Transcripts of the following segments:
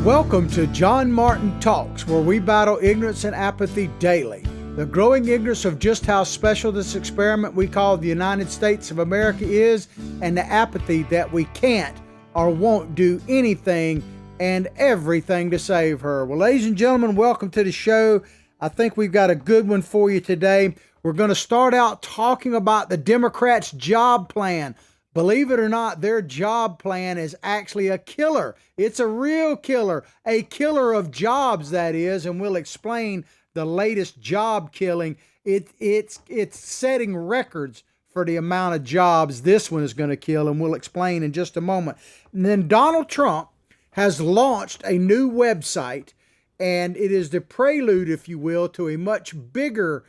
Welcome to John Martin Talks, where we battle ignorance and apathy daily. The growing ignorance of just how special this experiment we call the United States of America is, and the apathy that we can't or won't do anything and everything to save her. Well, ladies and gentlemen, welcome to the show. I think we've got a good one for you today. We're going to start out talking about the Democrats' job plan. Believe it or not, their job plan is actually a killer. It's a real killer, a killer of jobs, that is, and we'll explain the latest job killing. It's setting records for the amount of jobs this one is going to kill, and we'll explain in just a moment. And then Donald Trump has launched a new website, and it is the prelude, if you will, to a much bigger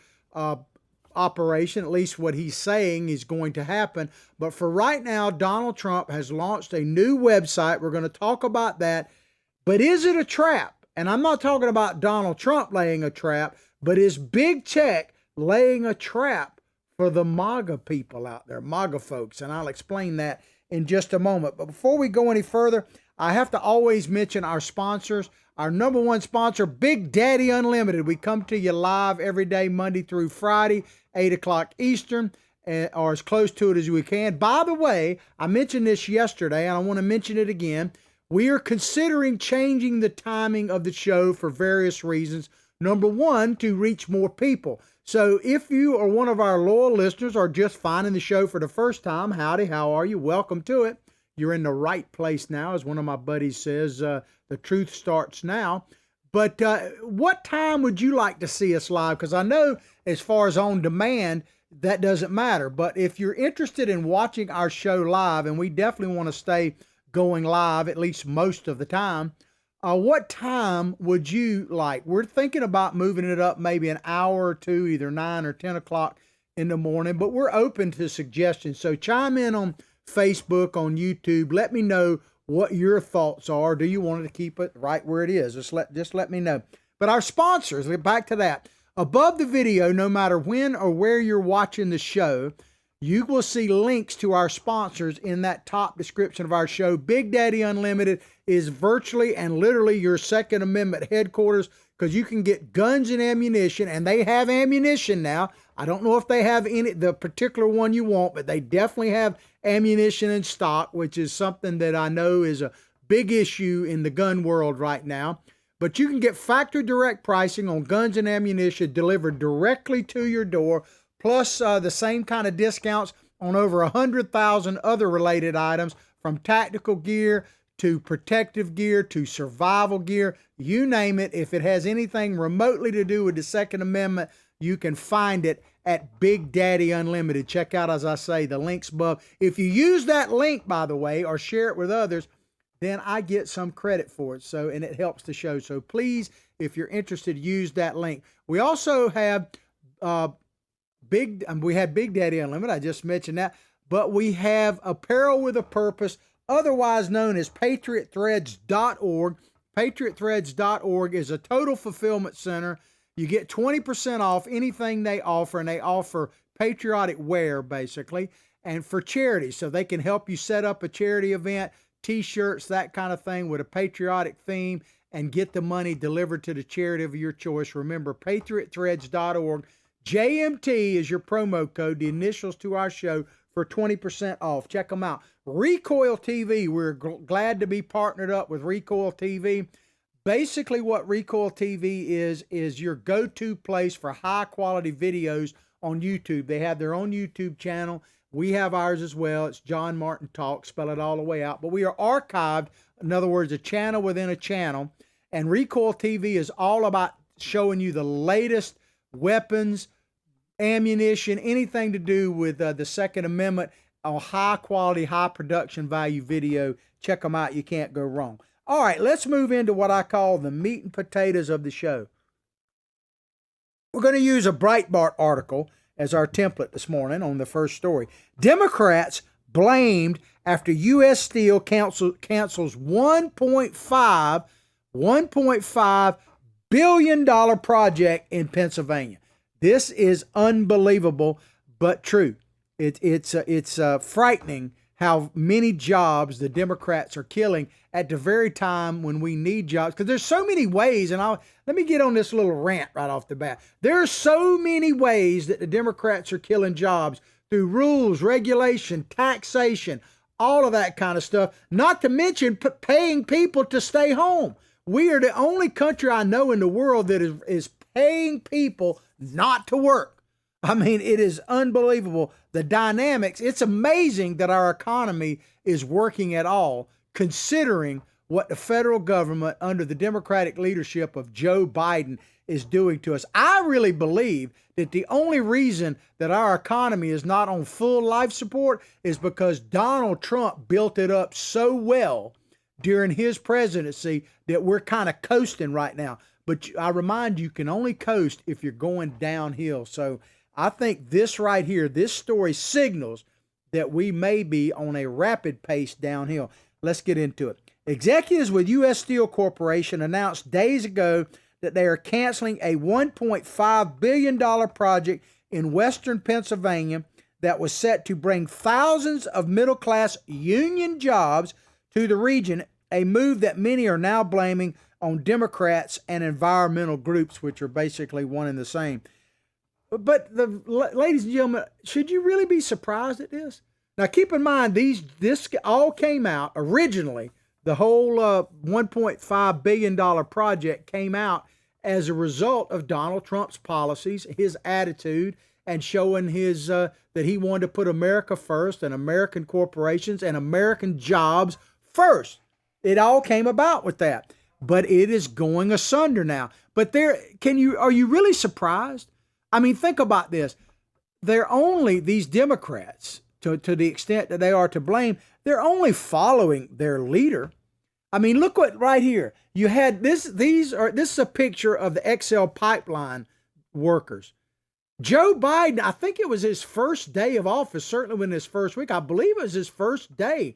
operation, at least what he's saying is going to happen. But for right now, Donald Trump has launched a new website. We're going to talk about that. But is it a trap? And I'm not talking about Donald Trump laying a trap, but is big tech laying a trap for the MAGA people out there, MAGA folks? And I'll explain that in just a moment. But before we go any further, I have to always mention our sponsors. Our number one sponsor, Big Daddy Unlimited. We come to you live every day, Monday through Friday, 8 o'clock Eastern, or as close to it as we can. By the way, I mentioned this yesterday, and I want to mention it again. We are considering changing the timing of the show for various reasons. Number one, to reach more people. So if you are one of our loyal listeners or just finding the show for the first time, howdy, how are you? Welcome to it. You're in the right place now, as one of my buddies says. The truth starts now. But what time would you like to see us live? Because I know as far as on demand, that doesn't matter. But if you're interested in watching our show live, and we definitely want to stay going live at least most of the time, what time would you like? We're thinking about moving it up maybe an hour or two, either 9 or 10 o'clock in the morning. But we're open to suggestions. So chime in on Facebook, on YouTube. Let me know what your thoughts are. Do you want to keep it right where it is? Just let me know. But our sponsors, back to that. Above the video, no matter when or where you're watching the show, you will see links to our sponsors in that top description of our show. Big Daddy Unlimited is virtually and literally your Second Amendment headquarters, because you can get guns and ammunition, and they have ammunition now. I don't know if they have the particular one you want, but they definitely have ammunition in stock, which is something that I know is a big issue in the gun world right now. But you can get factory direct pricing on guns and ammunition delivered directly to your door, plus the same kind of discounts on over 100,000 other related items, from tactical gear to protective gear to survival gear. You name it. If it has anything remotely to do with the Second Amendment, you can find it at Big Daddy Unlimited. Check out, as I say, the links above. If you use that link, by the way, or share it with others, then I get some credit for it. So, and it helps the show. So please, if you're interested, use that link. We also have we had Big Daddy Unlimited. I just mentioned that. But we have Apparel with a Purpose, otherwise known as PatriotThreads.org. PatriotThreads.org is a total fulfillment center. You get 20% off anything they offer, and they offer patriotic wear, basically, and for charity. So they can help you set up a charity event, T-shirts, that kind of thing with a patriotic theme, and get the money delivered to the charity of your choice. Remember, PatriotThreads.org. JMT is your promo code, the initials to our show, for 20% off. Check them out. Recoil TV, we're glad to be partnered up with Recoil TV. Basically, what Recoil TV is your go-to place for high-quality videos on YouTube. They have their own YouTube channel. We have ours as well. It's John Martin Talk, spell it all the way out. But we are archived, in other words, a channel within a channel. And Recoil TV is all about showing you the latest weapons, ammunition, anything to do with the Second Amendment, a high-quality, high-production value video. Check them out. You can't go wrong. All right, let's move into what I call the meat and potatoes of the show. We're going to use a Breitbart article as our template this morning on the first story. Democrats blamed after U.S. Steel cancels $1.5 billion project in Pennsylvania. This is unbelievable, but true. It's frightening how many jobs the Democrats are killing at the very time when we need jobs. Because there's so many ways, and let me get on this little rant right off the bat. There are so many ways that the Democrats are killing jobs through rules, regulation, taxation, all of that kind of stuff, not to mention paying people to stay home. We are the only country I know in the world that is paying people not to work. I mean, it is unbelievable, the dynamics. It's amazing that our economy is working at all, considering what the federal government under the Democratic leadership of Joe Biden is doing to us. I really believe that the only reason that our economy is not on full life support is because Donald Trump built it up so well during his presidency that we're kind of coasting right now. But I remind you, can only coast if you're going downhill. So I think this right here, this story signals that we may be on a rapid pace downhill. Let's get into it. Executives with U.S. Steel Corporation announced days ago that they are canceling a $1.5 billion project in western Pennsylvania that was set to bring thousands of middle-class union jobs to the region, a move that many are now blaming on Democrats and environmental groups, which are basically one and the same. But ladies and gentlemen, should you really be surprised at this? Now, keep in mind, this all came out originally. The whole $1.5 billion project came out as a result of Donald Trump's policies, his attitude, and showing his that he wanted to put America first and American corporations and American jobs first. It all came about with that. But it is going asunder now. But are you really surprised? I mean, think about this. They're only, these Democrats, to the extent that they are to blame, they're only following their leader. I mean, look what right here. You had this is a picture of the XL pipeline workers. Joe Biden, I think it was his first day of office, certainly when his first week, I believe it was his first day.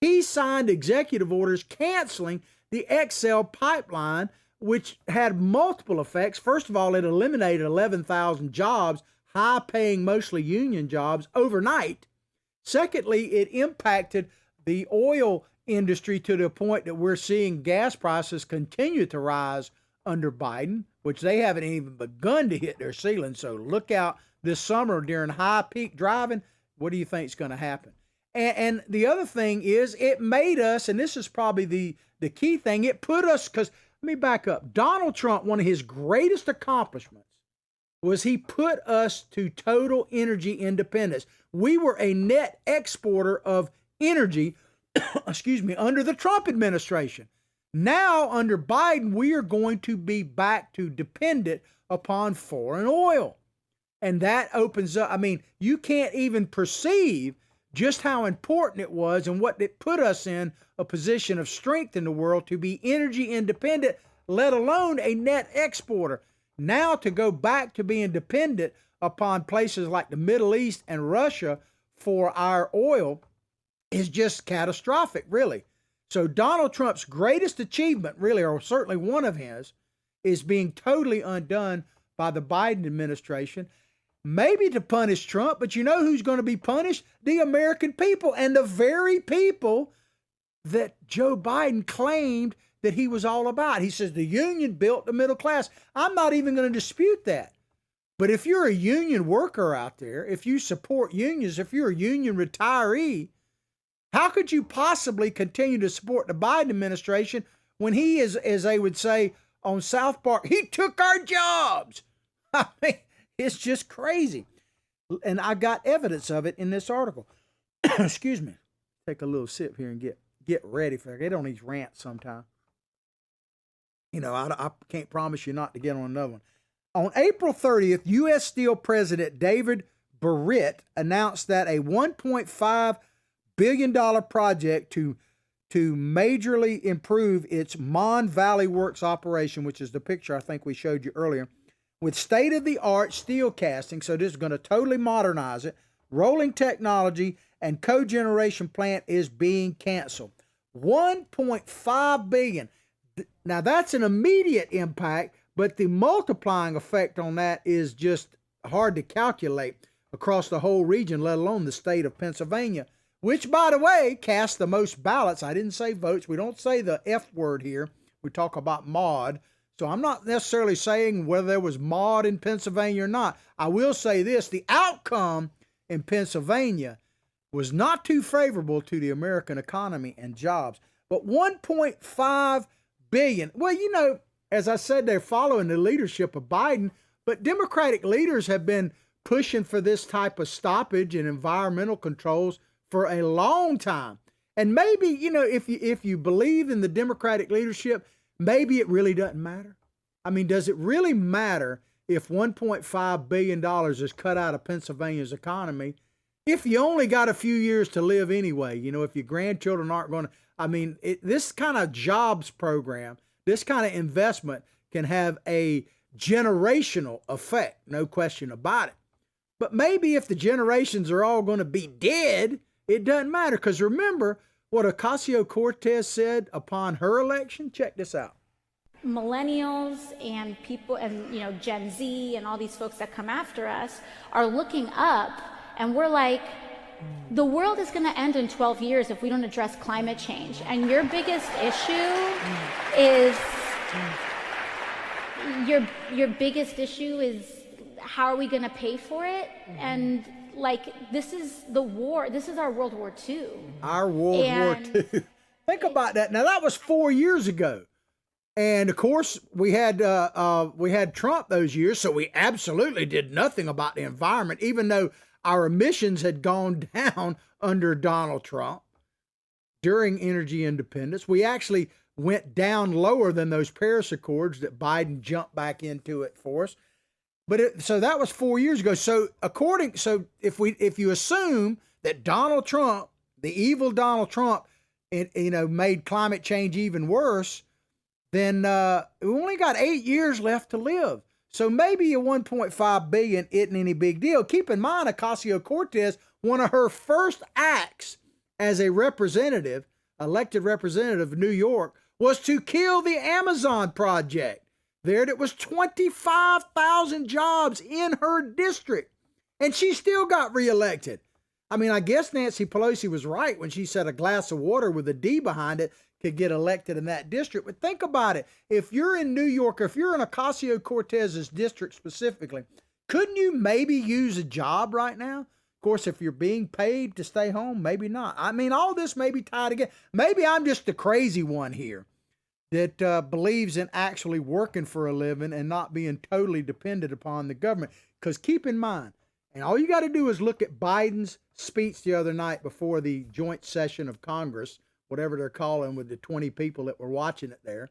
He signed executive orders canceling the XL pipeline, which had multiple effects. First of all, it eliminated 11,000 jobs, high-paying, mostly union jobs, overnight. Secondly, it impacted the oil industry to the point that we're seeing gas prices continue to rise under Biden, which they haven't even begun to hit their ceiling. So look out this summer during high peak driving. What do you think is going to happen? And the other thing is it made us, and this is probably the key thing, it put us, because let me back up. Donald Trump, one of his greatest accomplishments was he put us to total energy independence. We were a net exporter of energy, under the Trump administration. Now, under Biden, we are going to be back to dependent upon foreign oil. And that opens up, I mean, you can't even perceive just how important it was and what it put us in a position of strength in the world to be energy independent, let alone a net exporter. Now to go back to being dependent upon places like the Middle East and Russia for our oil is just catastrophic, really. So Donald Trump's greatest achievement, really, or certainly one of his, is being totally undone by the Biden administration. Maybe to punish Trump, but you know who's going to be punished? The American people, and the very people that Joe Biden claimed that he was all about. He says the union built the middle class. I'm not even going to dispute that. But if you're a union worker out there, if you support unions, if you're a union retiree, how could you possibly continue to support the Biden administration when he is, as they would say on South Park, he took our jobs? I mean, it's just crazy. And I got evidence of it in this article. Excuse me. Take a little sip here and get ready for it. Get on these rants sometime. You know, I can't promise you not to get on another one. On April 30th, U.S. Steel President David Burritt announced that a $1.5 billion project to majorly improve its Mon Valley Works operation, which is the picture I think we showed you earlier, with state-of-the-art steel casting, so this is going to totally modernize it, rolling technology, and cogeneration plant is being canceled. $1.5 billion. Now, that's an immediate impact, but the multiplying effect on that is just hard to calculate across the whole region, let alone the state of Pennsylvania, which, by the way, cast the most ballots. I didn't say votes. We don't say the F word here. We talk about mod. So I'm not necessarily saying whether there was mod in Pennsylvania or not. I will say this, the outcome in Pennsylvania was not too favorable to the American economy and jobs. But 1.5 billion, well, you know, as I said, they're following the leadership of Biden, but Democratic leaders have been pushing for this type of stoppage and environmental controls for a long time. And maybe, you know, if you believe in the Democratic leadership, maybe it really doesn't matter. I mean, does it really matter if $1.5 billion is cut out of Pennsylvania's economy if you only got a few years to live anyway? You know, if your grandchildren aren't going to, I mean, this kind of jobs program, this kind of investment can have a generational effect, no question about it. But maybe if the generations are all going to be dead, it doesn't matter. Because remember what Ocasio-Cortez said upon her election? Check this out. Millennials and people and, you know, Gen Z and all these folks that come after us are looking up, and we're like, the world is going to end in 12 years if we don't address climate change. And your biggest issue is your biggest issue is how are we going to pay for it? And like, this is the war. This is our World War II. Our World War II. Think about that. Now that was 4 years ago. And of course, we had Trump those years, so we absolutely did nothing about the environment, even though our emissions had gone down under Donald Trump during energy independence. We actually went down lower than those Paris Accords that Biden jumped back into it for us. But so that was 4 years ago. So if you assume that Donald Trump, the evil Donald Trump, made climate change even worse, then we only got 8 years left to live. So maybe a 1.5 billion isn't any big deal. Keep in mind, Ocasio-Cortez, one of her first acts as a representative, elected representative of New York, was to kill the Amazon project. There it was 25,000 jobs in her district, and she still got reelected. I mean, I guess Nancy Pelosi was right when she said a glass of water with a D behind it could get elected in that district. But think about it. If you're in New York, or if you're in Ocasio-Cortez's district specifically, couldn't you maybe use a job right now? Of course, if you're being paid to stay home, maybe not. I mean, all this may be tied together. Maybe I'm just the crazy one here that believes in actually working for a living and not being totally dependent upon the government. Because keep in mind, and all you got to do is look at Biden's speech the other night before the joint session of Congress, whatever they're calling with the 20 people that were watching it there.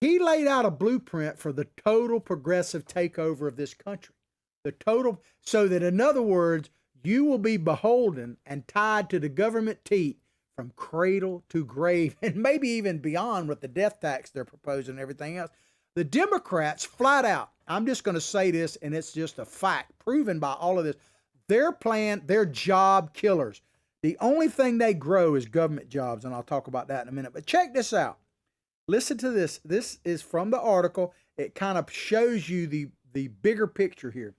He laid out a blueprint for the total progressive takeover of this country. The total, so that in other words, you will be beholden and tied to the government teat from cradle to grave, and maybe even beyond with the death tax they're proposing and everything else. The Democrats flat out, I'm just going to say this, and it's just a fact proven by all of this, their plan, they're job killers. The only thing they grow is government jobs, and I'll talk about that in a minute. But check this out. Listen to this. This is from the article. It kind of shows you the bigger picture here.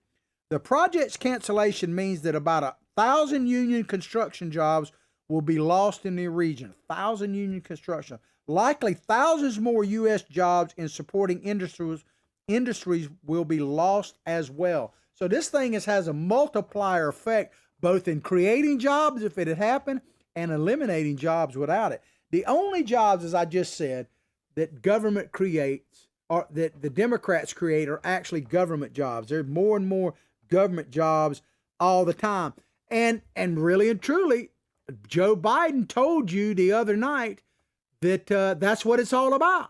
The project's cancellation means that about 1,000 union construction jobs will be lost in the region. 1,000 union construction. Likely thousands more U.S. jobs in supporting industries will be lost as well. So this thing has a multiplier effect, both in creating jobs if it had happened and eliminating jobs without it. The only jobs, as I just said, that government creates, or that the Democrats create, are actually government jobs. There's more and more government jobs all the time. And really and truly, Joe Biden told you the other night that that's what it's all about.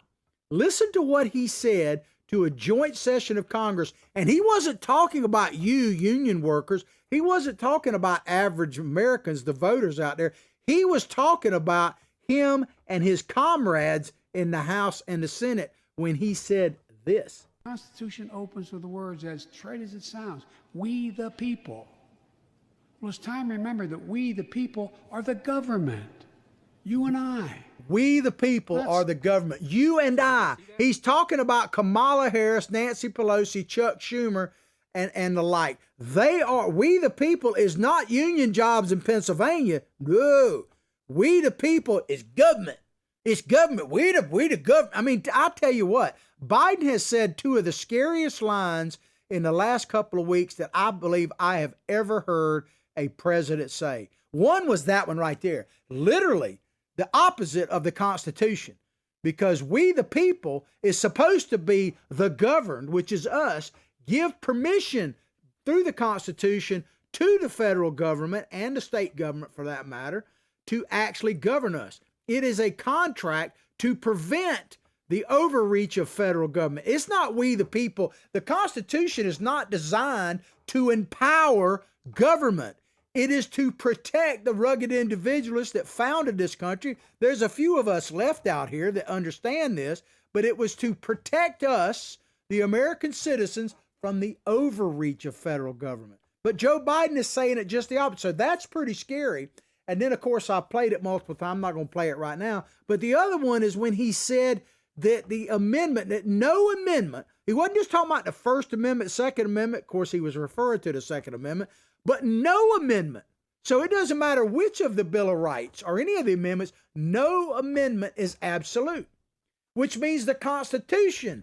Listen to what he said to a joint session of Congress. And he wasn't talking about you, union workers. He wasn't talking about average Americans, the voters out there. He was talking about him and his comrades in the House and the Senate when he said this. The Constitution opens with the words, as trite as it sounds, we the people. Well, it's time to remember that we the people are the government. You and I. We the people are the government. You and I. He's talking about Kamala Harris, Nancy Pelosi, Chuck Schumer, and the like. We the people is not union jobs in Pennsylvania. No, we the people is government. It's government. We the government. I mean, I'll tell you what, Biden has said two of the scariest lines in the last couple of weeks that I believe I have ever heard a president say. One was that one right there, literally the opposite of the Constitution, because we the people is supposed to be the governed, which is us, give permission through the Constitution to the federal government and the state government for that matter to actually govern us. It is a contract to prevent the overreach of federal government. It's not we the people. The Constitution is not designed to empower government. It is to protect the rugged individualists that founded this country. There's a few of us left out here that understand this, but it was to protect us, the American citizens, from the overreach of federal government. But Joe Biden is saying it just the opposite. So that's pretty scary. And then, of course, I played it multiple times. I'm not going to play it right now. But the other one is when he said that the amendment, that no amendment, he wasn't just talking about the First Amendment, Second Amendment. Of course, he was referring to the Second Amendment, but no amendment. So it doesn't matter which of the Bill of Rights or any of the amendments, no amendment is absolute, which means the Constitution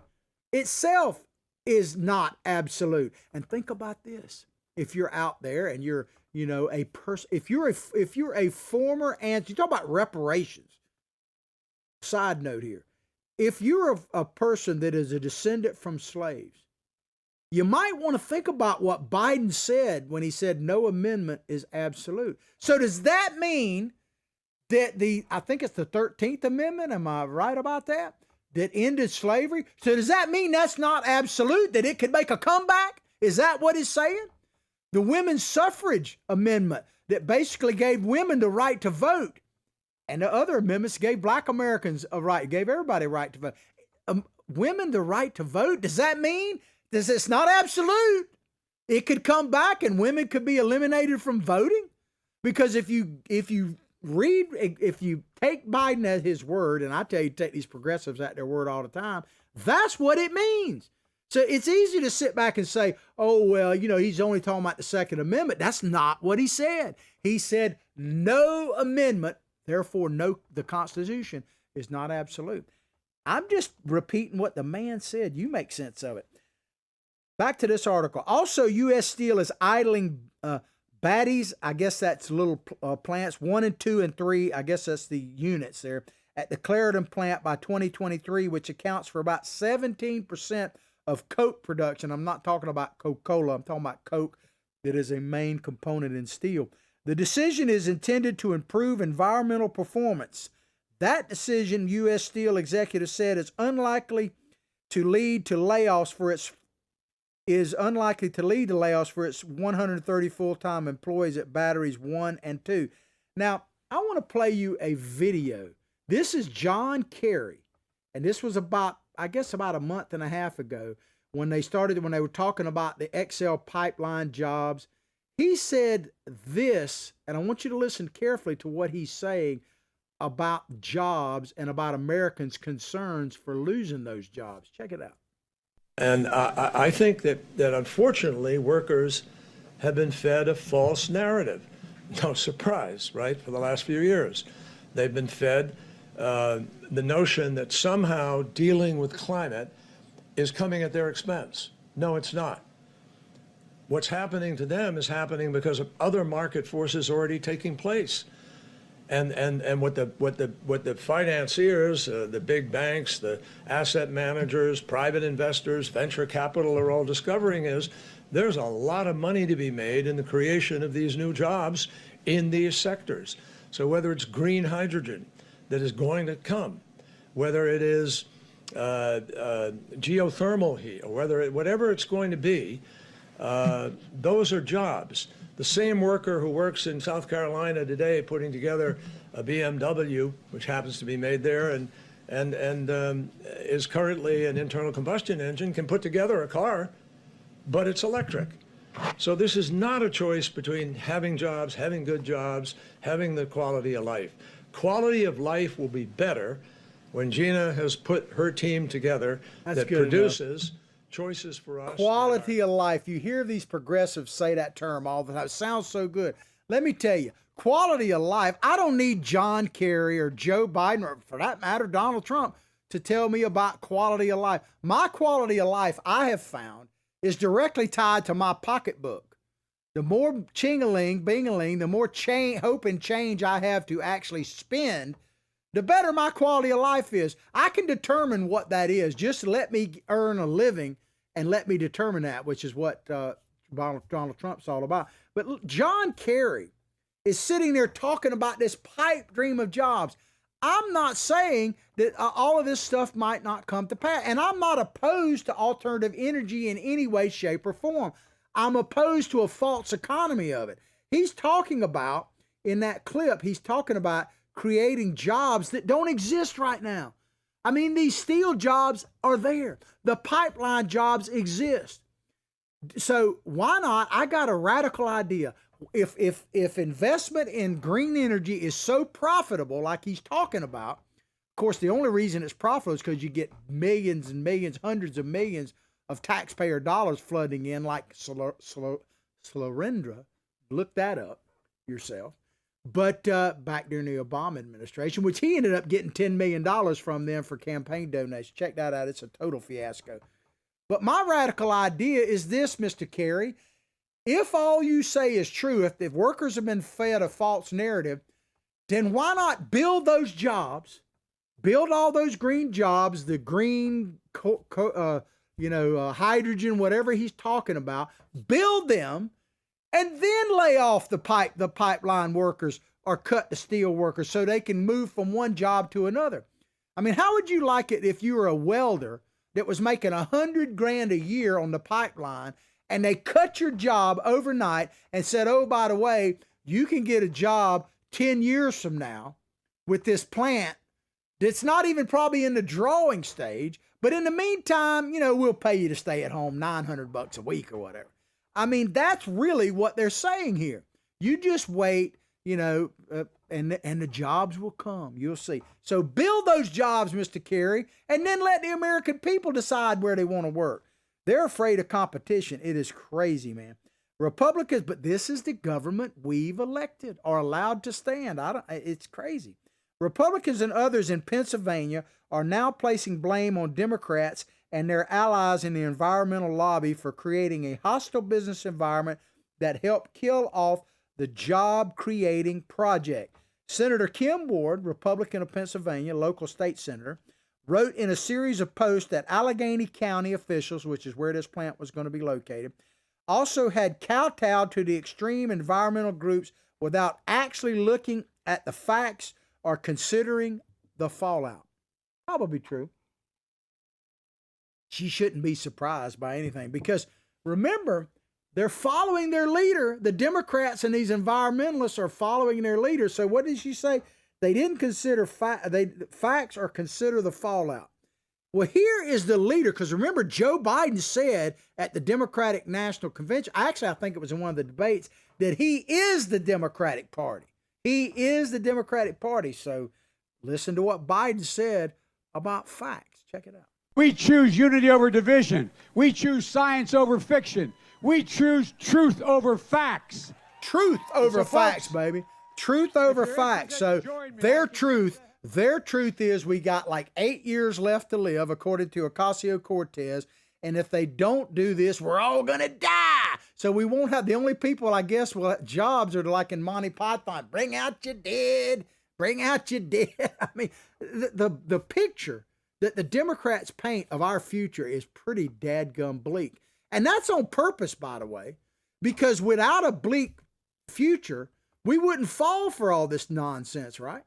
itself is not absolute. And think about this. If you're out there and you're, a person, if you're a former you talk about reparations. Side note here. If you're a person that is a descendant from slaves, you might want to think about what Biden said when he said no amendment is absolute. So does that mean that I think it's the 13th Amendment, am I right about that ended slavery? So does that mean that's not absolute, that it could make a comeback? Is that what it's saying? The women's suffrage amendment that basically gave women the right to vote, and the other amendments gave black Americans a right, gave everybody a right to vote. Women the right to vote, does that mean it's not absolute? It could come back and women could be eliminated from voting? Because if you take Biden at his word, and I tell you, take these progressives at their word all the time, that's what it means. So it's easy to sit back and say, oh, well, he's only talking about the Second Amendment. That's not what he said. He said no amendment, therefore the Constitution is not absolute. I'm just repeating what the man said. You make sense of it. Back to this article. Also, U.S. Steel is idling batties, I guess that's little plants, 1 and 2 and 3, I guess that's the units there, at the Clarendon plant by 2023, which accounts for about 17% of coke production. I'm not talking about Coca-Cola, I'm talking about coke that is a main component in steel. The decision is intended to improve environmental performance. That decision, U.S. Steel executive said, is unlikely to lead to layoffs for its 130 full-time employees at batteries 1 and 2. Now, I want to play you a video. This is John Kerry, and this was about a month and a half ago when they were talking about the XL pipeline jobs. He said this, and I want you to listen carefully to what he's saying about jobs and about Americans' concerns for losing those jobs. Check it out. And I think that unfortunately workers have been fed a false narrative. No surprise, right? For the last few years, they've been fed the notion that somehow dealing with climate is coming at their expense. No, it's not. What's happening to them is happening because of other market forces already taking place. And what the financiers, the big banks, the asset managers, private investors, venture capital are all discovering is there's a lot of money to be made in the creation of these new jobs in these sectors. So whether it's green hydrogen that is going to come, whether it is geothermal heat, or whatever it's going to be, those are jobs. The same worker who works in South Carolina today putting together a BMW, which happens to be made there, and is currently an internal combustion engine, can put together a car, but it's electric. So this is not a choice between having jobs, having good jobs, having the quality of life. Quality of life will be better when Gina has put her team together that produces choices for us. Quality of life. You hear these progressives say that term all the time. It sounds so good. Let me tell you, quality of life. I don't need John Kerry or Joe Biden, or for that matter, Donald Trump, to tell me about quality of life. My quality of life, I have found, is directly tied to my pocketbook. The more ching-a-ling, bing-a-ling, the more hope and change I have to actually spend, the better my quality of life is. I can determine what that is. Just let me earn a living and let me determine that, which is what Donald Trump's all about. But look, John Kerry is sitting there talking about this pipe dream of jobs. I'm not saying that all of this stuff might not come to pass. And I'm not opposed to alternative energy in any way, shape, or form. I'm opposed to a false economy of it. He's talking about, in that clip, he's talking about creating jobs that don't exist right now. I mean, these steel jobs are there. The pipeline jobs exist. So why not? I got a radical idea. If investment in green energy is so profitable, like he's talking about, of course, the only reason it's profitable is because you get millions and millions, hundreds of millions of taxpayer dollars flooding in, like Slorendra. Look that up yourself. But back during the Obama administration, which he ended up getting $10 million from them for campaign donations. Check that out. It's a total fiasco. But my radical idea is this, Mr. Kerry. If all you say is true, if workers have been fed a false narrative, then why not build those jobs, build all those green jobs, the green, hydrogen, whatever he's talking about, build them, and then lay off the pipeline workers or cut the steel workers so they can move from one job to another. I mean, how would you like it if you were a welder that was making $100,000 a year on the pipeline, and they cut your job overnight and said, oh, by the way, you can get a job 10 years from now with this plant that's not even probably in the drawing stage, but in the meantime, we'll pay you to stay at home $900 a week or whatever. I mean, that's really what they're saying here. You just wait, and the jobs will come. You'll see. So build those jobs, Mr. Kerry, and then let the American people decide where they want to work. They're afraid of competition. It is crazy, man. Republicans, but this is the government we've elected or allowed to stand. It's crazy. Republicans and others in Pennsylvania are now placing blame on Democrats and their allies in the environmental lobby for creating a hostile business environment that helped kill off the job-creating project. Senator Kim Ward, Republican of Pennsylvania, local state senator, wrote in a series of posts that Allegheny County officials, which is where this plant was going to be located, also had kowtowed to the extreme environmental groups without actually looking at the facts or considering the fallout. Probably true. She shouldn't be surprised by anything because, remember, they're following their leader. The Democrats and these environmentalists are following their leader. So what did she say? They didn't consider facts or consider the fallout. Well, here is the leader, because remember, Joe Biden said at the Democratic National Convention, actually I think it was in one of the debates, that he is the Democratic Party. He is the Democratic Party. So listen to what Biden said about facts. Check it out. We choose unity over division. We choose science over fiction. We choose truth over facts. Truth over facts, baby. Truth over facts. So their truth is we got like 8 years left to live, according to Ocasio-Cortez. And if they don't do this, we're all going to die. So we won't have, the only people, I guess, will have jobs are like in Monty Python. Bring out your dead. Bring out your dead. I mean, the picture that the Democrats paint of our future is pretty dadgum bleak. And that's on purpose, by the way, because without a bleak future, we wouldn't fall for all this nonsense, right?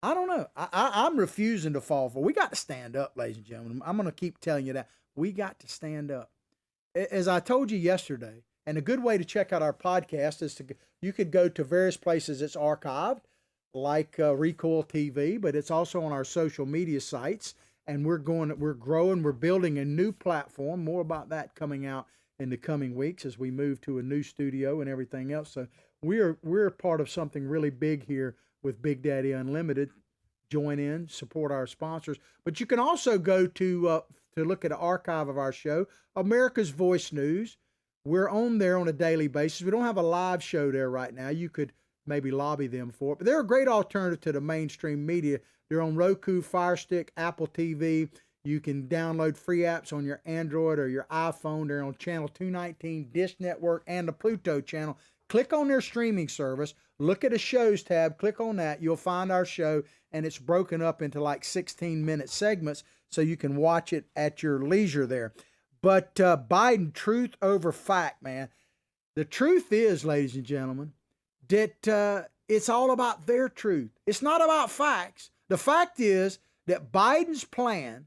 I don't know. I'm refusing to fall for. We got to stand up, ladies and gentlemen. I'm going to keep telling you that. We got to stand up. As I told you yesterday, and a good way to check out our podcast is you could go to various places it's archived, like Recoil TV, but it's also on our social media sites. And we're growing, we're building a new platform. More about that coming out in the coming weeks as we move to a new studio and everything else. So we're part of something really big here with Big Daddy Unlimited. Join in, support our sponsors. But you can also go to to look at an archive of our show, America's Voice News. We're on there on a daily basis. We don't have a live show there right now. You could maybe lobby them for it. But they're a great alternative to the mainstream media. They're on Roku, Fire Stick, Apple TV. You can download free apps on your Android or your iPhone. They're on channel 219, Dish Network, and the Pluto channel. Click on their streaming service. Look at the shows tab. Click on that. You'll find our show, and it's broken up into like 16-minute segments so you can watch it at your leisure there. But Biden, truth over fact, man. The truth is, ladies and gentlemen, that it's all about their truth. It's not about facts. The fact is that Biden's plan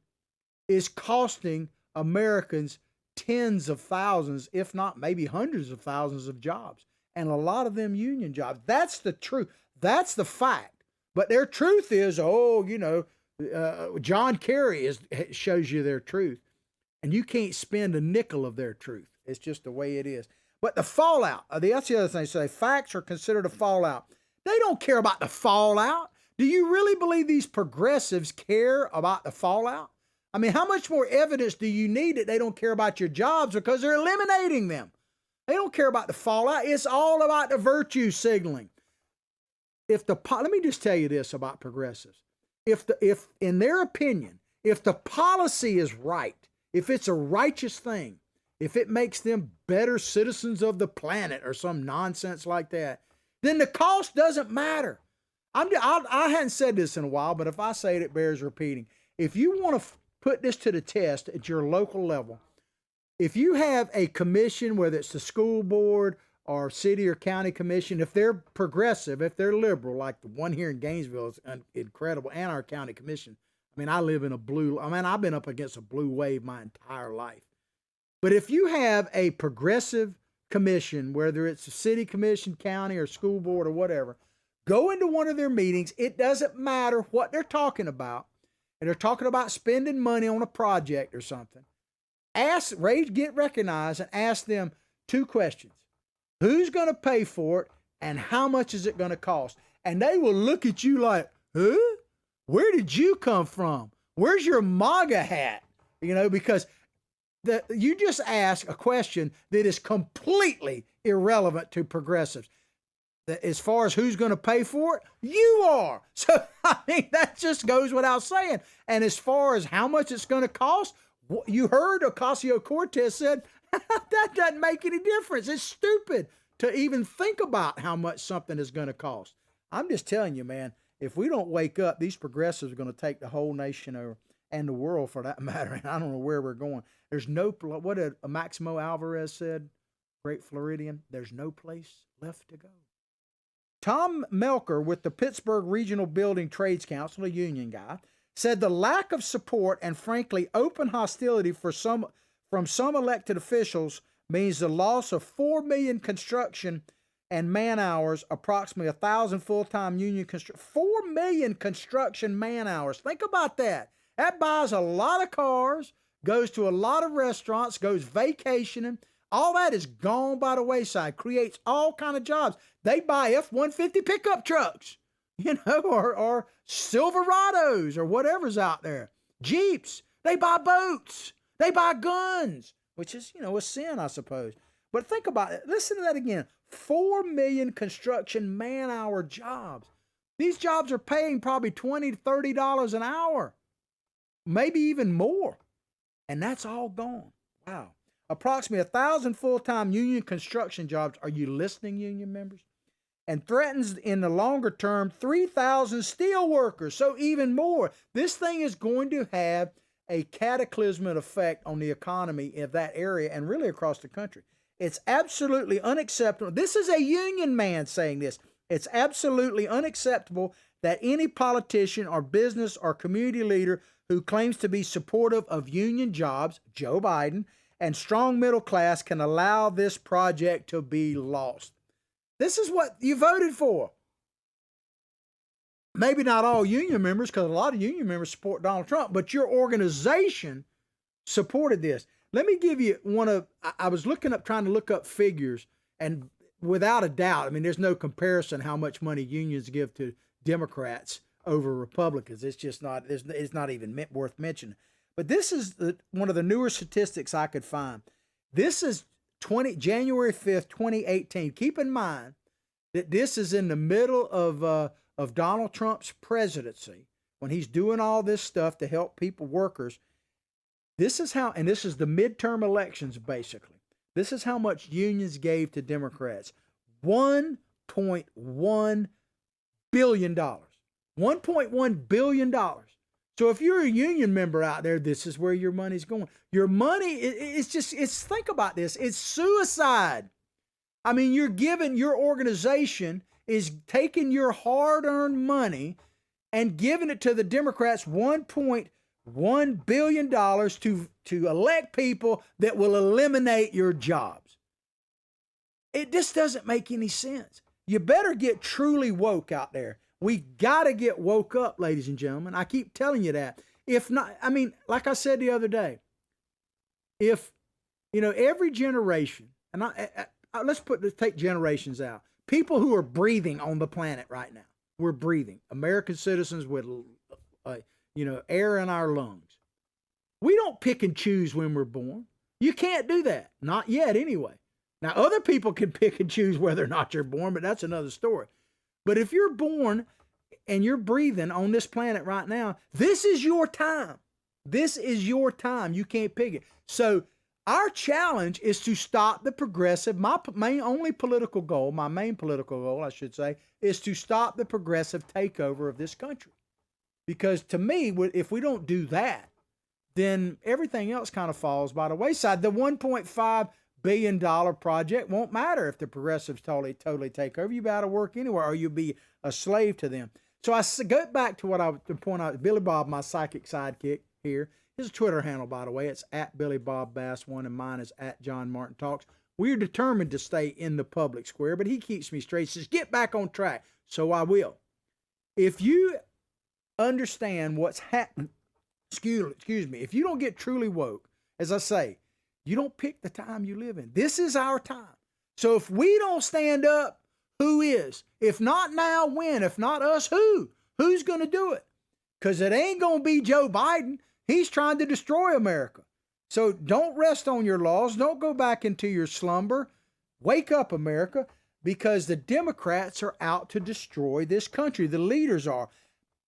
is costing Americans tens of thousands, if not maybe hundreds of thousands of jobs, and a lot of them union jobs. That's the truth. That's the fact. But their truth is, John Kerry shows you their truth, and you can't spend a nickel of their truth. It's just the way it is. But the fallout, that's the other thing. So facts are considered a fallout. They don't care about the fallout. Do you really believe these progressives care about the fallout? I mean, how much more evidence do you need that they don't care about your jobs because they're eliminating them? They don't care about the fallout. It's all about the virtue signaling. Let me just tell you this about progressives. If in their opinion, if the policy is right, if it's a righteous thing, if it makes them better citizens of the planet or some nonsense like that, then the cost doesn't matter. I hadn't said this in a while, but if I say it, it bears repeating. If you want to put this to the test at your local level, if you have a commission, whether it's the school board or city or county commission, if they're progressive, if they're liberal, like the one here in Gainesville is incredible, and our county commission. I mean, I've been up against a blue wave my entire life. But if you have a progressive commission, whether it's a city commission, county, or school board or whatever, go into one of their meetings. It doesn't matter what they're talking about. And they're talking about spending money on a project or something. Get recognized and ask them two questions. Who's going to pay for it and how much is it going to cost? And they will look at you like, huh? Where did you come from? Where's your MAGA hat? Because you just ask a question that is completely irrelevant to progressives. As far as who's going to pay for it, you are. So, I mean, that just goes without saying. And as far as how much it's going to cost, you heard Ocasio-Cortez said, that doesn't make any difference. It's stupid to even think about how much something is going to cost. I'm just telling you, man, if we don't wake up, these progressives are going to take the whole nation over, and the world for that matter. And I don't know where we're going. There's what did Maximo Alvarez said, great Floridian, there's no place left to go. Tom Melker with the Pittsburgh Regional Building Trades Council, a union guy, said the lack of support and frankly open hostility from some elected officials means the loss of 4 million construction and man hours, approximately 1,000 full-time union 4 million construction man hours. Think about that. That buys a lot of cars, goes to a lot of restaurants, goes vacationing. All that is gone by the wayside, creates all kind of jobs. They buy F-150 pickup trucks, or Silverados or whatever's out there. Jeeps. They buy boats. They buy guns, which is, a sin, I suppose. But think about it. Listen to that again. 4 million construction man-hour jobs. These jobs are paying probably $20 to $30 an hour, maybe even more. And that's all gone. Wow. Approximately 1,000 full-time union construction jobs. Are you listening, union members? And threatens in the longer term 3,000 steel workers. So even more. This thing is going to have a cataclysmic effect on the economy of that area and really across the country. It's absolutely unacceptable. This is a union man saying this. It's absolutely unacceptable that any politician or business or community leader who claims to be supportive of union jobs, Joe Biden, and strong middle class can allow this project to be lost. This is what you voted for. Maybe not all union members, because a lot of union members support Donald Trump, but your organization supported this. Let me give you I was trying to look up figures, and without a doubt, there's no comparison how much money unions give to Democrats over Republicans. It's just not, it's not even worth mentioning. But this is one of the newer statistics I could find. This is January 5th, 2018. Keep in mind that this is in the middle of Donald Trump's presidency when he's doing all this stuff to help people, workers. This is how, and this is the midterm elections basically. This is how much unions gave to Democrats. $1.1 billion. $1.1 billion. So if you're a union member out there, this is where your money's going. Your money, it's think about this. It's suicide. I mean, your organization is taking your hard-earned money and giving it to the Democrats, $1.1 billion to elect people that will eliminate your jobs. It just doesn't make any sense. You better get truly woke out there. We got to get woke up, ladies and gentlemen. I keep telling you that. If not, I mean, like I said the other day, if, every generation, and let's take generations out. People who are breathing on the planet right now. We're breathing. American citizens with, air in our lungs. We don't pick and choose when we're born. You can't do that. Not yet, anyway. Now, other people can pick and choose whether or not you're born, but that's another story. But if you're born and you're breathing on this planet right now, this is your time. This is your time. You can't pick it. So our challenge is to stop the progressive. My main political goal, I should say, is to stop the progressive takeover of this country. Because to me, if we don't do that, then everything else kind of falls by the wayside. The $1.5 billion project won't matter if the progressives totally take over. You better work anywhere or you'll be a slave to them. So I go back to what I was to point out. Billy Bob, my psychic sidekick here, his Twitter handle, by the way, it's at Billy Bob Bass 1 and mine is at John Martin Talks. We're determined to stay in the public square, but he keeps me straight. He says, get back on track. So I will. If you understand what's happening, excuse me, if you don't get truly woke, as I say, you don't pick the time you live in. This is our time. So if we don't stand up, who is? If not now, when? If not us, who? Who's going to do it? Because it ain't going to be Joe Biden. He's trying to destroy America. So don't rest on your laurels. Don't go back into your slumber. Wake up, America, because the Democrats are out to destroy this country. The leaders are.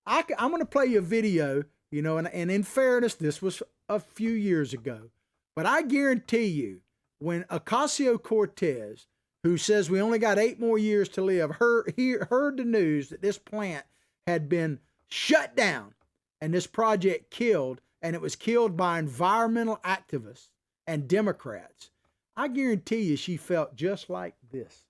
I'm going to play you a video, and in fairness, this was a few years ago. But I guarantee you, when Ocasio-Cortez, who says we only got 8 more years to live, heard the news that this plant had been shut down and this project killed, and it was killed by environmental activists and Democrats, I guarantee you she felt just like this.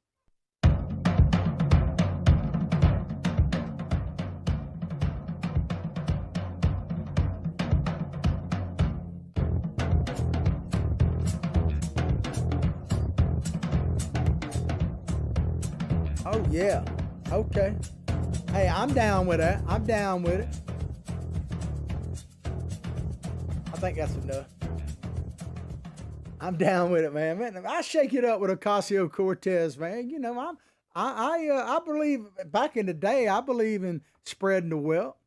Oh, yeah. Okay. Hey, I'm down with that. I'm down with it. I think that's enough. I'm down with it, man. I shake it up with Ocasio-Cortez, man. I believe, back in the day, I believe in spreading the wealth,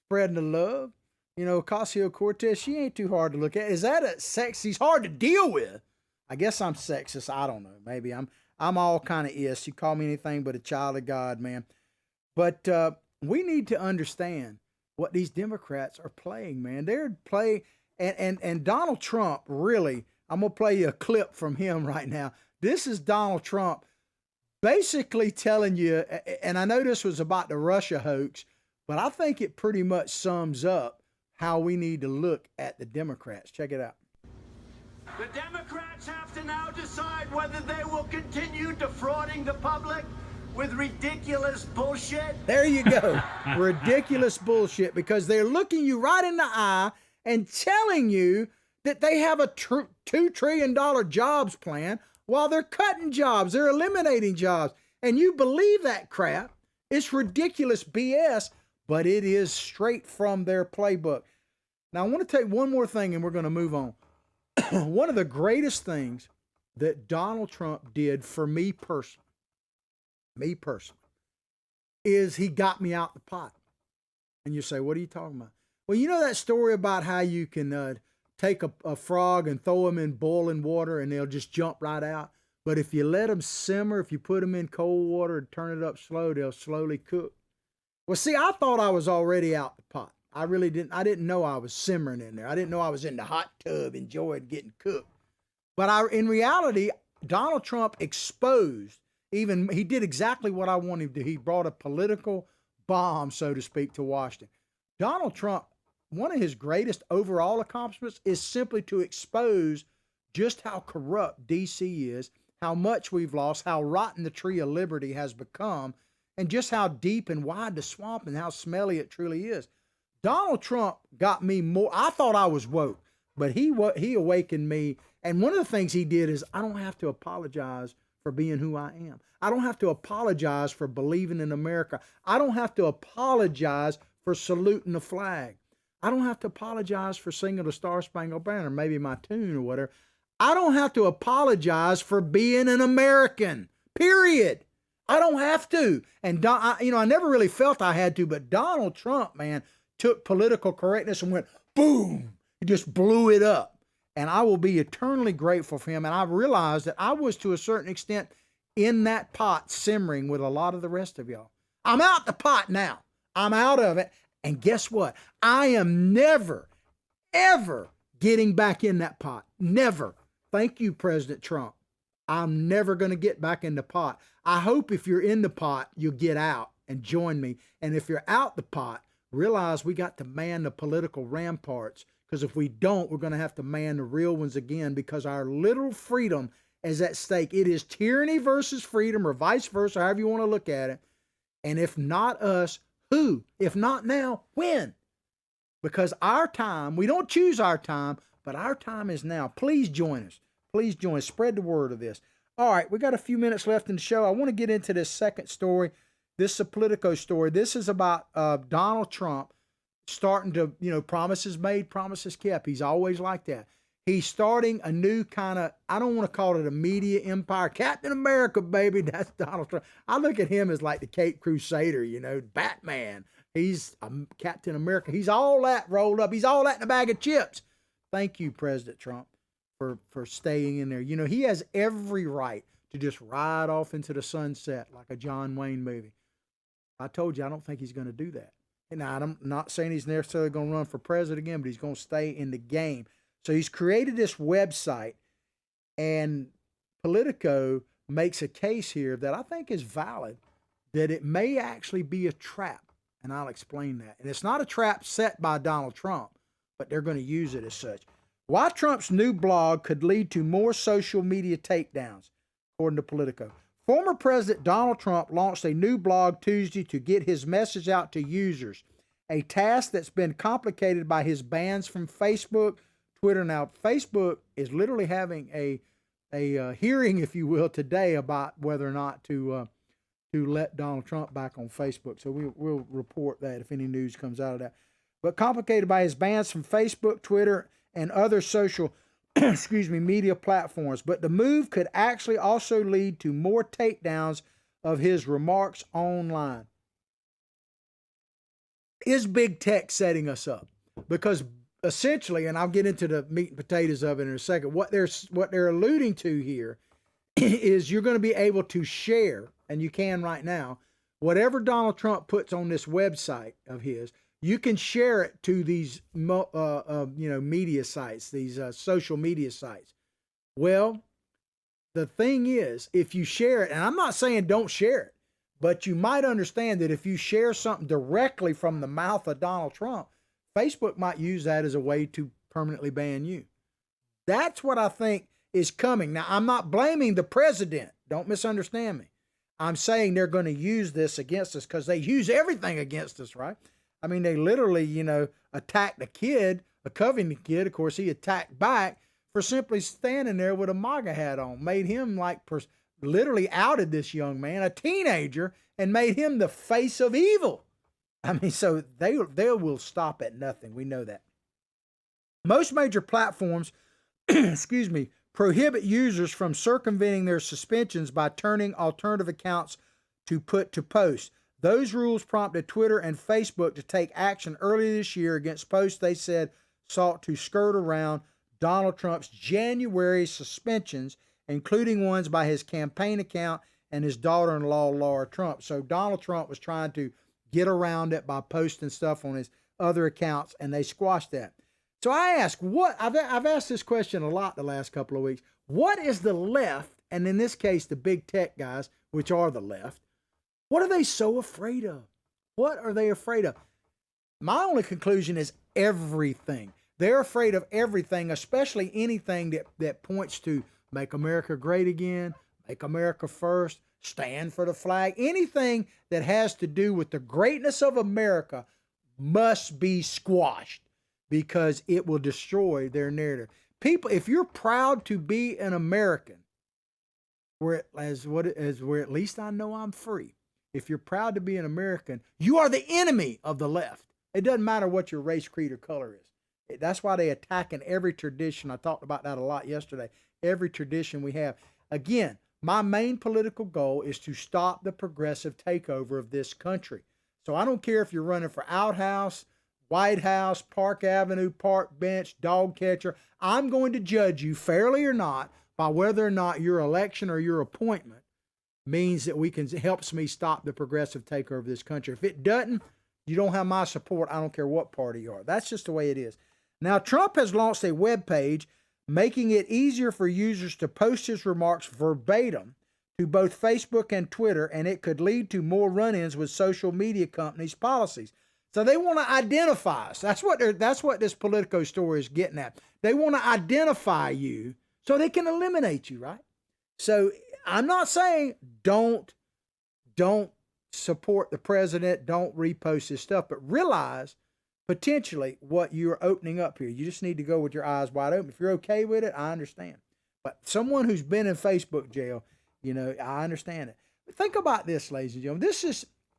spreading the love. Ocasio-Cortez, she ain't too hard to look at. Is that a sex? She's hard to deal with. I guess I'm sexist. I don't know. Maybe I'm all kind of is. You call me anything but a child of God, man. But we need to understand what these Democrats are playing, man. They're playing, and Donald Trump, really, I'm going to play you a clip from him right now. This is Donald Trump basically telling you, and I know this was about the Russia hoax, but I think it pretty much sums up how we need to look at the Democrats. Check it out. The Democrats have to now decide whether they will continue defrauding the public with ridiculous bullshit. There you go. Ridiculous bullshit, because they're looking you right in the eye and telling you that they have a $2 trillion jobs plan while they're cutting jobs. They're eliminating jobs. And you believe that crap. It's ridiculous BS, but it is straight from their playbook. Now, I want to take one more thing and we're going to move on. One of the greatest things that Donald Trump did for me personally, is he got me out the pot. And you say, what are you talking about? Well, you know that story about how you can take a frog and throw them in boiling water and they'll just jump right out? But if you let them simmer, if you put them in cold water and turn it up slow, they'll slowly cook. Well, see, I thought I was already out the pot. I really didn't. I didn't know I was simmering in there. I didn't know I was in the hot tub enjoying getting cooked. But in reality, Donald Trump exposed, he did exactly what I wanted him to do. He brought a political bomb, so to speak, to Washington. Donald Trump, one of his greatest overall accomplishments is simply to expose just how corrupt D.C. is, how much we've lost, how rotten the tree of liberty has become, and just how deep and wide the swamp and how smelly it truly is. Donald Trump got me more. I thought I was woke, but he awakened me. And one of the things he did is I don't have to apologize for being who I am. I don't have to apologize for believing in America. I don't have to apologize for saluting the flag. I don't have to apologize for singing the Star Spangled Banner, maybe my tune or whatever. I don't have to apologize for being an American, period. I don't have to. And, I never really felt I had to, but Donald Trump, man, took political correctness and went, boom, he just blew it up. And I will be eternally grateful for him. And I realized that I was, to a certain extent, in that pot simmering with a lot of the rest of y'all. I'm out the pot now. I'm out of it. And guess what? I am never, ever getting back in that pot. Never. Thank you, President Trump. I'm never going to get back in the pot. I hope if you're in the pot, you'll get out and join me. And if you're out the pot, realize we got to man the political ramparts, because if we don't, we're going to have to man the real ones again, because our literal freedom is at stake. It is tyranny versus freedom, or vice versa, however you want to look at it. And if not us, who? If not now, when? Because our time, we don't choose our time, but our time is now. Please join us. Please join us. Spread the word of this. All right, we got a few minutes left in the show. I want to get into this second story. This is a Politico story. This is about Donald Trump starting to, promises made, promises kept. He's always like that. He's starting a new kind of, I don't want to call it a media empire. Captain America, baby. That's Donald Trump. I look at him as like the Caped Crusader, Batman. He's Captain America. He's all that rolled up. He's all that in a bag of chips. Thank you, President Trump, for staying in there. He has every right to just ride off into the sunset like a John Wayne movie. I told you, I don't think he's going to do that. And I'm not saying he's necessarily going to run for president again, but he's going to stay in the game. So he's created this website, and Politico makes a case here that I think is valid, that it may actually be a trap, and I'll explain that. And it's not a trap set by Donald Trump, but they're going to use it as such. Why Trump's new blog could lead to more social media takedowns, according to Politico. Former President Donald Trump launched a new blog Tuesday to get his message out to users, a task that's been complicated by his bans from Facebook, Twitter. Now, Facebook is literally having a hearing, if you will, today about whether or not to let Donald Trump back on Facebook. So we'll report that if any news comes out of that. But complicated by his bans from Facebook, Twitter, and other social media platforms. But the move could actually also lead to more takedowns of his remarks online. Is big tech setting us up? Because essentially, and I'll get into the meat and potatoes of it in a second, what they're alluding to here is you're going to be able to share, and you can right now, whatever Donald Trump puts on this website of his, you can share it to these media sites, these social media sites. Well, the thing is, if you share it, and I'm not saying don't share it, but you might understand that if you share something directly from the mouth of Donald Trump, Facebook might use that as a way to permanently ban you. That's what I think is coming. Now, I'm not blaming the president. Don't misunderstand me. I'm saying they're going to use this against us because they use everything against us, right? I mean, they literally, attacked a kid, a Covington kid. Of course, he attacked back for simply standing there with a MAGA hat on. Made him literally outed this young man, a teenager, and made him the face of evil. I mean, so they will stop at nothing. We know that. Most major platforms, prohibit users from circumventing their suspensions by turning alternative accounts to post. Those rules prompted Twitter and Facebook to take action earlier this year against posts they said sought to skirt around Donald Trump's January suspensions, including ones by his campaign account and his daughter-in-law, Laura Trump. So Donald Trump was trying to get around it by posting stuff on his other accounts, and they squashed that. So I ask, I've asked this question a lot the last couple of weeks. What is the left, and in this case, the big tech guys, which are the left, what are they so afraid of? What are they afraid of? My only conclusion is everything. They're afraid of everything, especially anything that points to make America great again, make America first, stand for the flag. Anything that has to do with the greatness of America must be squashed because it will destroy their narrative. People, if you're proud to be an American, where at least I know I'm free. If you're proud to be an American, you are the enemy of the left. It doesn't matter what your race, creed, or color is. That's why they attack in every tradition. I talked about that a lot yesterday. Every tradition we have. Again, my main political goal is to stop the progressive takeover of this country. So I don't care if you're running for outhouse, White House, Park Avenue, Park Bench, dog catcher. I'm going to judge you fairly or not by whether or not your election or your appointment means that helps me stop the progressive takeover of this country. If it doesn't, you don't have my support. I don't care what party you are. That's just the way it is. Now, Trump has launched a web page making it easier for users to post his remarks verbatim to both Facebook and Twitter, and it could lead to more run-ins with social media companies' policies. So they want to identify us. That's what this Politico story is getting at. They want to identify you so they can eliminate you, right? So I'm not saying don't support the president, don't repost his stuff, but realize potentially what you're opening up here. You just need to go with your eyes wide open. If you're okay with it, I understand. But someone who's been in Facebook jail, I understand it. But think about this, ladies and gentlemen.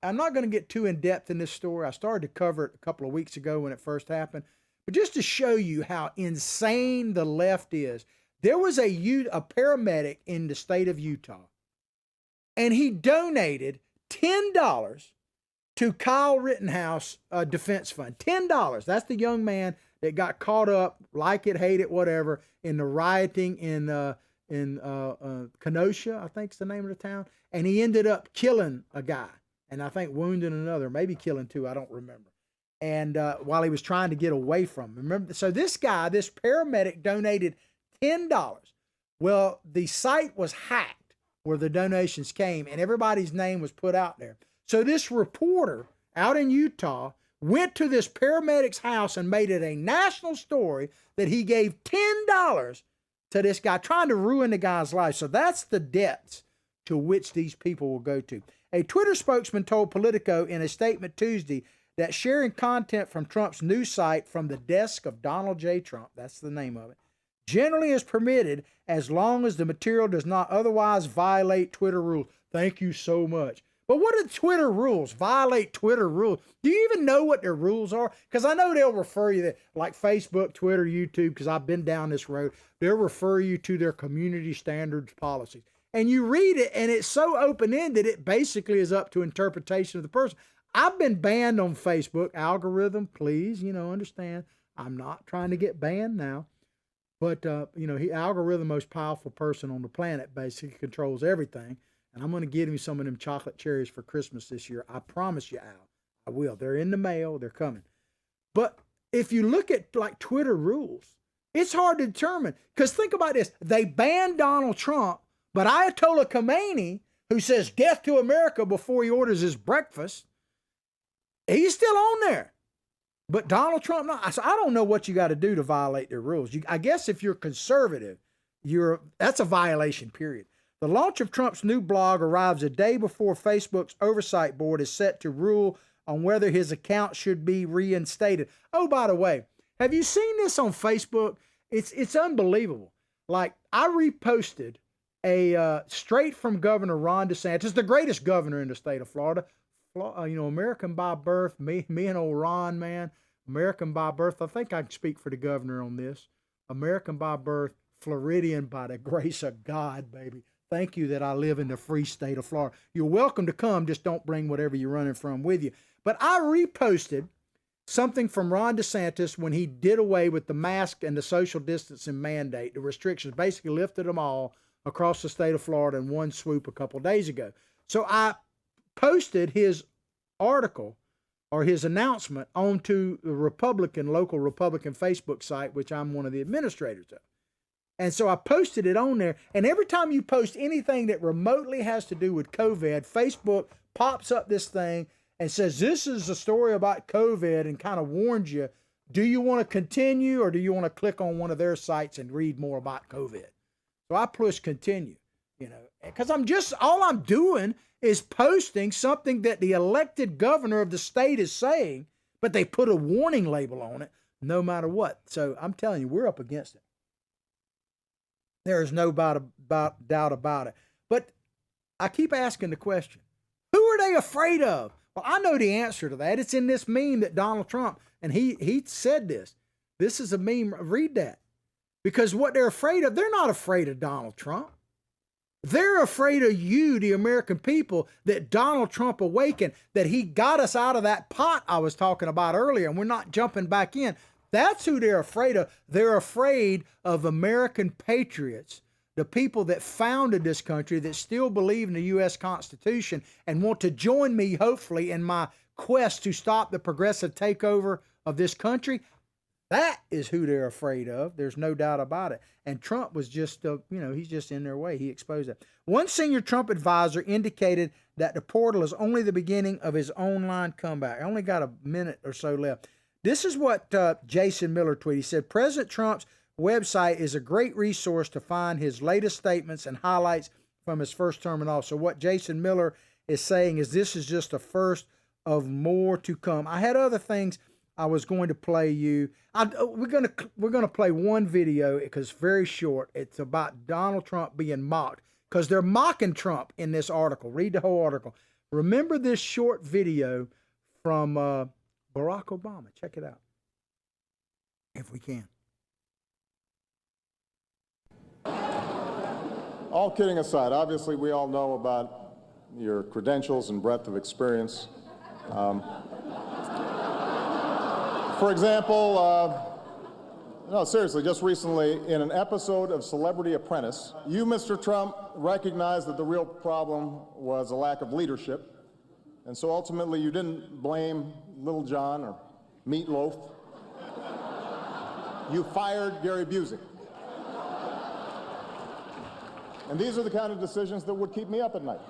I'm not going to get too in depth in this story. I started to cover it a couple of weeks ago when it first happened. But just to show you how insane the left is, there was a paramedic in the state of Utah, and he donated $10 to Kyle Rittenhouse Defense Fund. $10. That's the young man that got caught up, like it, hate it, whatever, in the rioting in Kenosha, I think is the name of the town. And he ended up killing a guy, and I think wounding another, maybe killing two, I don't remember. And while he was trying to get away from him. Remember, so this guy, this paramedic, donated $10. Well, the site was hacked where the donations came, and everybody's name was put out there. So this reporter out in Utah went to this paramedic's house and made it a national story that he gave $10 to this guy, trying to ruin the guy's life. So that's the depths to which these people will go to. A Twitter spokesman told Politico in a statement Tuesday that sharing content from Trump's news site From the Desk of Donald J. Trump, that's the name of it, generally is permitted as long as the material does not otherwise violate Twitter rules. Thank you so much. But what are Twitter rules? Violate Twitter rules. Do you even know what their rules are? Because I know they'll refer you to, like Facebook, Twitter, YouTube, because I've been down this road. They'll refer you to their community standards policies. And you read it, and it's so open-ended, it basically is up to interpretation of the person. I've been banned on Facebook. Algorithm, please, understand. I'm not trying to get banned now. But, Algorithm, most powerful person on the planet, basically controls everything. And I'm going to give him some of them chocolate cherries for Christmas this year. I promise you, Al. I will. They're in the mail. They're coming. But if you look at like Twitter rules, it's hard to determine. Because think about this. They banned Donald Trump, but Ayatollah Khomeini, who says death to America before he orders his breakfast, he's still on there. But Donald Trump, no. So I don't know what you got to do to violate their rules. I guess if you're conservative, that's a violation, period. The launch of Trump's new blog arrives a day before Facebook's oversight board is set to rule on whether his account should be reinstated. Oh, by the way, have you seen this on Facebook? It's unbelievable. Like, I reposted a straight from Governor Ron DeSantis, the greatest governor in the state of Florida. American by birth, me and old Ron, man, American by birth. I think I can speak for the governor on this. American by birth, Floridian by the grace of God, baby. Thank you that I live in the free state of Florida. You're welcome to come, just don't bring whatever you're running from with you. But I reposted something from Ron DeSantis when he did away with the mask and the social distancing mandate. The restrictions basically lifted them all across the state of Florida in one swoop a couple days ago. So I posted his article or his announcement onto the local Republican Facebook site, which I'm one of the administrators of. And so I posted it on there. And every time you post anything that remotely has to do with COVID, Facebook pops up this thing and says, this is a story about COVID, and kind of warns you, do you want to continue or do you want to click on one of their sites and read more about COVID? So I push continue, because all I'm doing is posting something that the elected governor of the state is saying, but they put a warning label on it no matter what. So I'm telling you, we're up against it. There is no doubt about it. But I keep asking the question, who are they afraid of? Well, I know the answer to that. It's in this meme that Donald Trump, and he said this. This is a meme. Read that. Because what they're afraid of, they're not afraid of Donald Trump. They're afraid of you, the American people, that Donald Trump awakened, that he got us out of that pot I was talking about earlier, and we're not jumping back in. That's who they're afraid of. They're afraid of American patriots, the people that founded this country, that still believe in the U.S. Constitution and want to join me, hopefully, in my quest to stop the progressive takeover of this country. That is who they're afraid of. There's no doubt about it. And Trump was just, he's just in their way. He exposed it. One senior Trump advisor indicated that the portal is only the beginning of his online comeback. I only got a minute or so left. This is what Jason Miller tweeted. He said, President Trump's website is a great resource to find his latest statements and highlights from his first term in office. So what Jason Miller is saying is this is just the first of more to come. I had other things I was going to play you. We're gonna play one video because it's very short. It's about Donald Trump being mocked because they're mocking Trump in this article. Read the whole article. Remember this short video from Barack Obama. Check it out if we can. All kidding aside, obviously we all know about your credentials and breadth of experience. For example, no, seriously, just recently in an episode of Celebrity Apprentice, you, Mr. Trump, recognized that the real problem was a lack of leadership. And so ultimately you didn't blame Little John or Meatloaf. You fired Gary Busey. And these are the kind of decisions that would keep me up at night.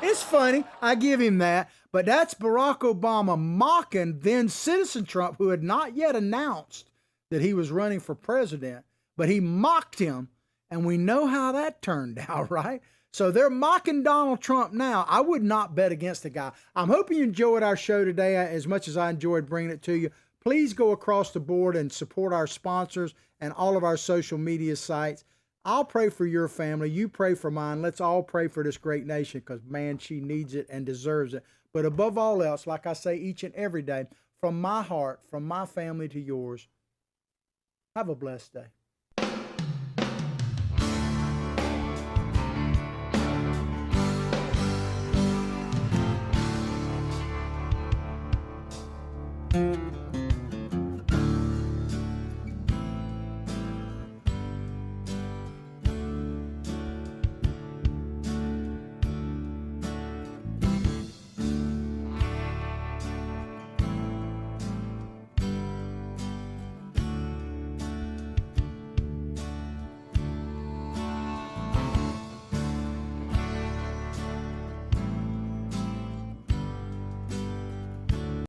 It's funny. I give him that. But that's Barack Obama mocking then citizen Trump, who had not yet announced that he was running for president, but he mocked him. And we know how that turned out, right? So they're mocking Donald Trump now. I would not bet against the guy. I'm hoping you enjoyed our show today as much as I enjoyed bringing it to you. Please go across the board and support our sponsors and all of our social media sites. I'll pray for your family. You pray for mine. Let's all pray for this great nation because, man, she needs it and deserves it. But above all else, like I say each and every day, from my heart, from my family to yours, have a blessed day.